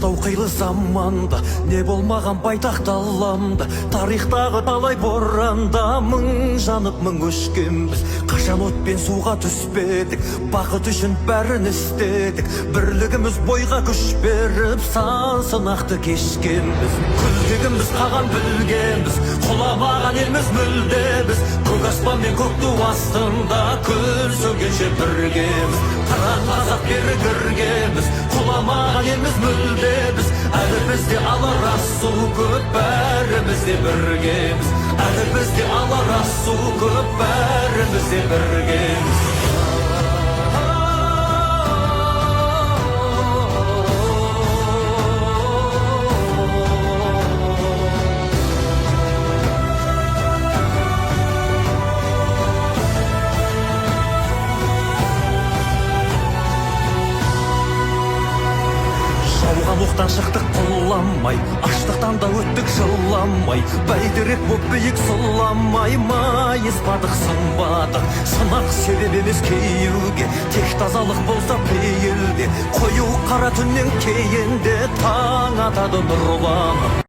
Мақтау қилы заманда не болмаған байтақ даламда, тарихтағы талай боранда мың жанып мың өшкенбіз. Қашан отпен суға түспедік, бақыт үшін бәрін істедік. Бірлігіміз бойға күш беріп сан сынақты кешкенбіз. Күлдігіміз қаған білгенбіз, құламаған елміз мүлде біз. Көк аспан мен көк ту астында күн сөнгенше біргеміз. Қыран қазақ бері кіргенбіз, құламаған елміз мүлде біз. Әлі бізде алар асу көп, бәріміз де біргеміз. Әлі бізде алар асу көп, бәріміз де біргеміз. Жауған оқтан шықтық құламай, аштықтан да өттік жыламай. Бәйтерек боп биік сұламай, майыспадық сынбадық. Сынақ себеп емес кейеуге, тек тазалық болса пейілде. Қою қара түннен кейін де таң атады нұрланып.